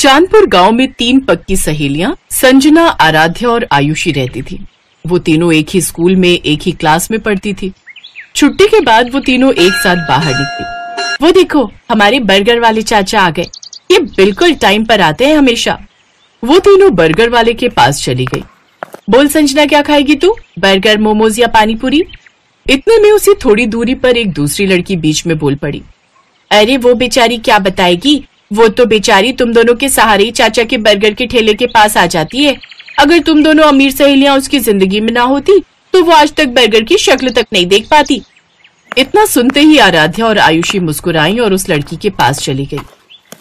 चांदपुर गांव में 3 पक्की सहेलियां संजना, आराध्या और आयुषी रहती थी। वो तीनों एक ही स्कूल में एक ही क्लास में पढ़ती थी। छुट्टी के बाद वो तीनों एक साथ बाहर निकली। वो देखो, हमारे बर्गर वाले चाचा आ गए। ये बिल्कुल टाइम पर आते हैं हमेशा। वो तीनों बर्गर वाले के पास चली गई। बोल संजना, क्या खाएगी तू? बर्गर, मोमोज या पानी पूरी? इतने में उसी थोड़ी दूरी पर एक दूसरी लड़की बीच में बोल पड़ी। अरे वो बेचारी क्या बताएगी, वो तो बेचारी तुम दोनों के सहारे ही चाचा के बर्गर के ठेले के पास आ जाती है। अगर तुम दोनों अमीर सहेलियां उसकी जिंदगी में ना होती तो वो आज तक बर्गर की शक्ल तक नहीं देख पाती। इतना सुनते ही आराध्या और आयुषी मुस्कुराई और उस लड़की के पास चली गई।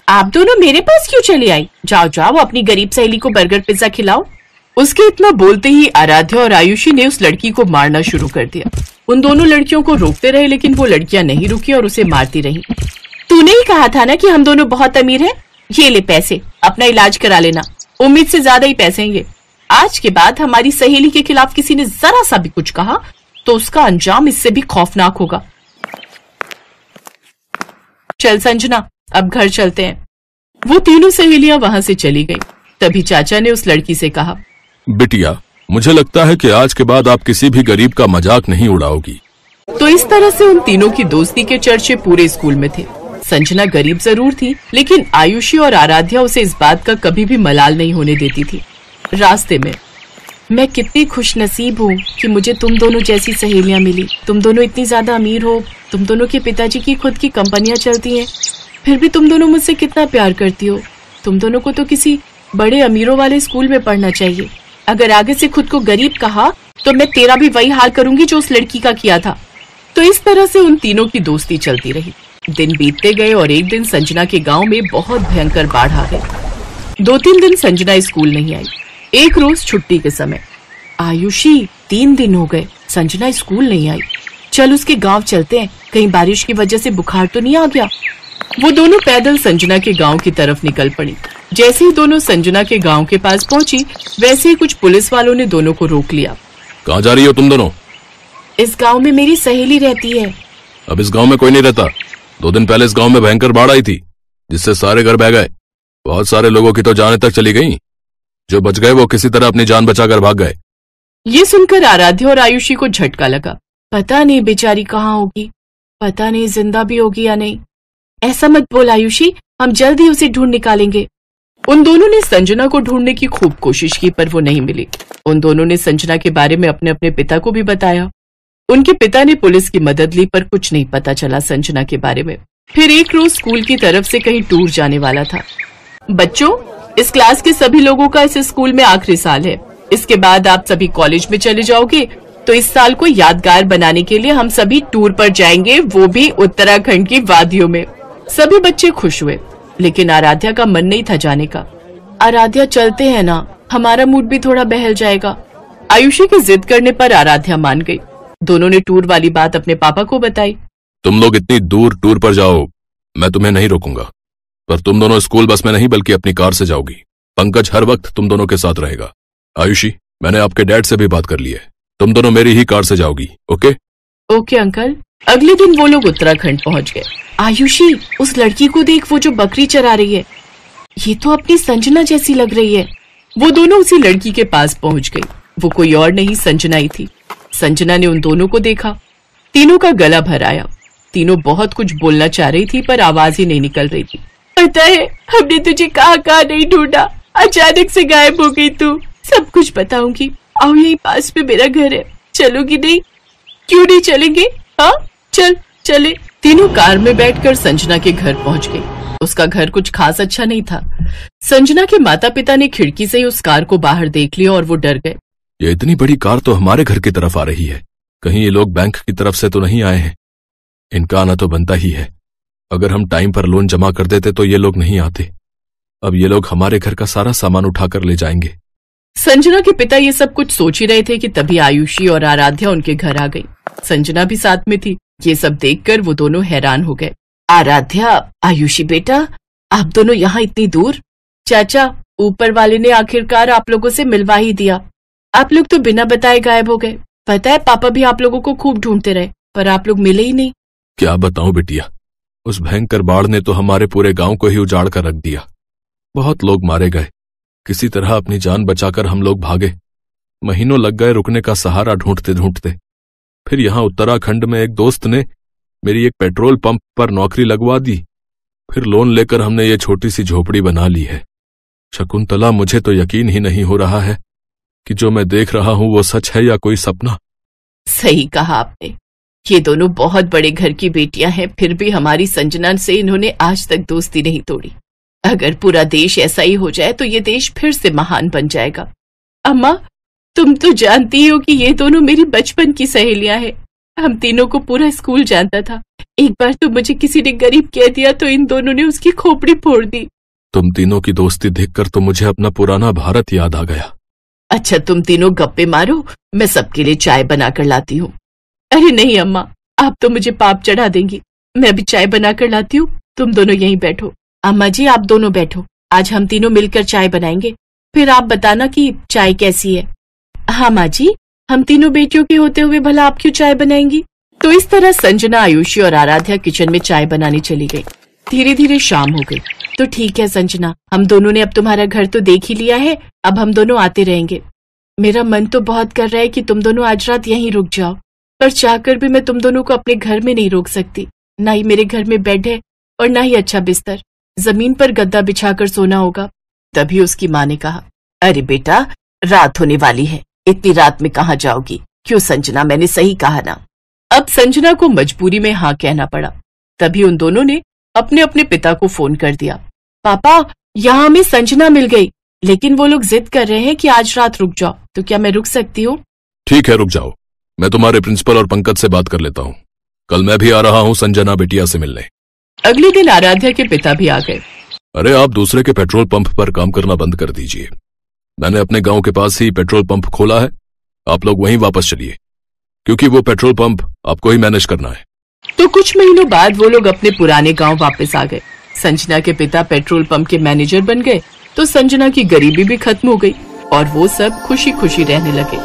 आप दोनों मेरे पास क्यों चली आई? जाओ जाओ, अपनी गरीब सहेली को बर्गर पिज्जा खिलाओ। उसके इतना बोलते ही आराध्या और आयुषी ने उस लड़की को मारना शुरू कर दिया। उन दोनों लड़कियों को रोकते रहे लेकिन वो लड़कियां नहीं रुकी और उसे मारती रही। तूने ही कहा था ना कि हम दोनों बहुत अमीर हैं। ये ले पैसे, अपना इलाज करा लेना। उम्मीद से ज्यादा ही पैसे हैं ये। आज के बाद हमारी सहेली के खिलाफ किसी ने जरा सा भी कुछ कहा तो उसका अंजाम इससे भी खौफनाक होगा। चल संजना, अब घर चलते हैं। वो तीनों सहेलियां वहां से चली गईं। तभी चाचा ने उस लड़की से कहा, बिटिया, मुझे लगता है कि आज के बाद आप किसी भी गरीब का मजाक नहीं उड़ाओगी। तो इस तरह से उन तीनों की दोस्ती के चर्चे पूरे स्कूल में थे। संजना गरीब जरूर थी लेकिन आयुषी और आराध्या उसे इस बात का कभी भी मलाल नहीं होने देती थी। रास्ते में, मैं कितनी खुशनसीब हूँ कि मुझे तुम दोनों जैसी सहेलियां मिली। तुम दोनों इतनी ज्यादा अमीर हो, तुम दोनों के पिताजी की खुद की कंपनियां चलती हैं, फिर भी तुम दोनों मुझसे कितना प्यार करती हो। तुम दोनों को तो किसी बड़े अमीरों वाले स्कूल में पढ़ना चाहिए। अगर आगे से खुद को गरीब कहा तो मैं तेरा भी वही हाल करूंगी जो उस लड़की का किया था। तो इस तरह से उन तीनों की दोस्ती चलती रही। दिन बीतते गए और एक दिन संजना के गांव में बहुत भयंकर बाढ़ आ गई। 2-3 दिन संजना स्कूल नहीं आई। एक रोज छुट्टी के समय, आयुषी 3 दिन हो गए संजना स्कूल नहीं आई। चल उसके गांव चलते हैं, कहीं बारिश की वजह से बुखार तो नहीं आ गया। वो दोनों पैदल संजना के गांव की तरफ निकल पड़ी। जैसे ही दोनों संजना के गांव के पास पहुंची वैसे ही कुछ पुलिस वालों ने दोनों को रोक लिया। कहाँ जा रही हो तुम दोनों? इस गांव में मेरी सहेली रहती है। अब इस गांव में कोई नहीं रहता। 2 दिन पहले इस गांव में भयंकर बाढ़ आई थी जिससे सारे घर बह गए। बहुत सारे लोगों की तो जानें तक चली गईं। जो बच गए वो किसी तरह अपनी जान बचाकर भाग गए। ये सुनकर आराध्या और आयुषी को झटका लगा। पता नहीं बेचारी कहाँ होगी, पता नहीं जिंदा भी होगी या नहीं। ऐसा मत बोल आयुषी, हम जल्द ही उसे ढूंढ निकालेंगे। उन दोनों ने संजना को ढूंढने की खूब कोशिश की पर वो नहीं मिली। उन दोनों ने संजना के बारे में अपने अपने पिता को भी बताया। उनके पिता ने पुलिस की मदद ली पर कुछ नहीं पता चला संजना के बारे में। फिर एक रोज स्कूल की तरफ से कहीं टूर जाने वाला था। बच्चों, इस क्लास के सभी लोगों का इस स्कूल में आखिरी साल है। इसके बाद आप सभी कॉलेज में चले जाओगे, तो इस साल को यादगार बनाने के लिए हम सभी टूर पर जाएंगे, वो भी उत्तराखंड की वादियों में। सभी बच्चे खुश हुए लेकिन आराध्या का मन नहीं था जाने का। आराध्या चलते हैं ना, हमारा मूड भी थोड़ा बहल जाएगा। आयुषी की जिद करने पर आराध्या मान गई। दोनों ने टूर वाली बात अपने पापा को बताई। तुम लोग इतनी दूर टूर पर जाओ, मैं तुम्हें नहीं रोकूंगा, पर तुम दोनों स्कूल बस में नहीं बल्कि अपनी कार से जाओगी। पंकज हर वक्त तुम दोनों के साथ रहेगा। आयुषी, मैंने आपके डैड से भी बात कर ली है, तुम दोनों मेरी ही कार से जाओगी। ओके? Okay uncle. अगले दिन वो लोग उत्तराखंड पहुंच गए। आयुषी, उस लड़की को देख, वो जो बकरी चरा रही है, ये तो अपनी संजना जैसी लग रही है। वो दोनों उसी लड़की के पास पहुंच गई। वो कोई और नहीं, संजना ही थी। संजना ने उन दोनों को देखा। तीनों का गला भर आया। तीनों बहुत कुछ बोलना चाह रही थी पर आवाज ही नहीं निकल रही थी। पता है, हमने तुझे कहाँ कहाँ नहीं ढूंढा, अचानक से गायब हो गई तू। सब कुछ बताऊंगी। आओ, यही पास में मेरा घर है, चलोगी नहीं? क्यों नहीं चलेंगे? हाँ चल चले। तीनों कार में बैठकर संजना के घर पहुंच गए। उसका घर कुछ खास अच्छा नहीं था। संजना के माता पिता ने खिड़की से ही उस कार को बाहर देख लिया और वो डर गए। ये इतनी बड़ी कार तो हमारे घर की तरफ आ रही है, कहीं ये लोग बैंक की तरफ से तो नहीं आए हैं? इनका आना तो बनता ही है। अगर हम टाइम पर लोन जमा कर देते तो ये लोग नहीं आते। अब ये लोग हमारे घर का सारा सामान उठाकर ले जाएंगे। संजना के पिता ये सब कुछ सोच ही रहे थे कि तभी आयुषी और आराध्या उनके घर आ गई। संजना भी साथ में थी। ये सब देखकर वो दोनों हैरान हो गए। आराध्या, आयुषी बेटा, आप दोनों यहाँ इतनी दूर? चाचा, ऊपर वाले ने आखिरकार आप लोगों से मिलवा ही दिया। आप लोग तो बिना बताए गायब हो गए। पता है, पापा भी आप लोगों को खूब ढूंढते रहे पर आप लोग मिले ही नहीं। क्या बताऊं बिटिया, उस भयंकर बाढ़ ने तो हमारे पूरे गांव को ही उजाड़ कर रख दिया। बहुत लोग मारे गए। किसी तरह अपनी जान बचाकर हम लोग भागे। महीनों लग गए रुकने का सहारा ढूंढते ढूंढते। फिर यहां उत्तराखंड में एक दोस्त ने मेरी एक पेट्रोल पंप पर नौकरी लगवा दी। फिर लोन लेकर हमने ये छोटी सी झोपड़ी बना ली है। शकुंतला, मुझे तो यकीन ही नहीं हो रहा है कि जो मैं देख रहा हूं वो सच है या कोई सपना। सही कहा आपने। ये दोनों बहुत बड़े घर की बेटियां हैं, फिर भी हमारी संजना से इन्होंने आज तक दोस्ती नहीं तोड़ी। अगर पूरा देश ऐसा ही हो जाए तो ये देश फिर से महान बन जाएगा। अम्मा, तुम तो जानती हो कि ये दोनों मेरी बचपन की सहेलियां हैं। हम तीनों को पूरा स्कूल जानता था। एक बार तो मुझे किसी ने गरीब कह दिया तो इन दोनों ने उसकी खोपड़ी फोड़ दी। तुम तीनों की दोस्ती देखकर तो मुझे अपना पुराना भारत याद आ गया। अच्छा, तुम तीनों गप्पे मारो, मैं सबके लिए चाय बनाकर लाती हूँ। अरे नहीं अम्मा, आप तो मुझे पाप चढ़ा देंगी। मैं भी चाय बनाकर लाती हूँ, तुम दोनों यहीं बैठो। अम्मा जी, आप दोनों बैठो, आज हम तीनों मिलकर चाय बनाएंगे, फिर आप बताना कि चाय कैसी है। हाँ माँ जी, हम तीनों बेटियों के होते हुए भला आप क्यों चाय बनाएंगी। तो इस तरह संजना, आयुषी और आराध्या किचन में चाय बनाने चली गई। धीरे धीरे शाम हो गई। तो ठीक है संजना, हम दोनों ने अब तुम्हारा घर तो देख ही लिया है, अब हम दोनों आते रहेंगे। मेरा मन तो बहुत कर रहा है कि तुम दोनों आज रात यहीं रुक जाओ, पर चाहकर भी मैं तुम दोनों को अपने घर में नहीं रोक सकती। ना ही मेरे घर में बेड है और ना ही अच्छा बिस्तर, जमीन पर गद्दा बिछाकर सोना होगा। तभी उसकी माँ ने कहा, अरे बेटा, रात होने वाली है, इतनी रात में कहाँ जाओगी। क्यों संजना, मैंने सही कहा ना। अब संजना को मजबूरी में हाँ कहना पड़ा। तभी उन दोनों ने अपने अपने पिता को फोन कर दिया। पापा, यहाँ हमें संजना मिल गई, लेकिन वो लोग जिद कर रहे हैं कि आज रात रुक जाओ, तो क्या मैं रुक सकती हूँ? ठीक है, रुक जाओ। मैं तुम्हारे प्रिंसिपल और पंकज से बात कर लेता हूँ। कल मैं भी आ रहा हूँ संजना बिटिया से मिलने। अगले दिन आराध्या के पिता भी आ गए। अरे, आप दूसरे के पेट्रोल पंप पर काम करना बंद कर दीजिए। मैंने अपने गांव के पास ही पेट्रोल पंप खोला है, आप लोग वहीं वापस चलिए, क्योंकि वो पेट्रोल पंप आपको ही मैनेज करना है। तो कुछ महीनों बाद वो लोग अपने पुराने गांव वापस आ गए। संजना के पिता पेट्रोल पंप के मैनेजर बन गए, तो संजना की गरीबी भी खत्म हो गई और वो सब खुशी खुशी रहने लगे।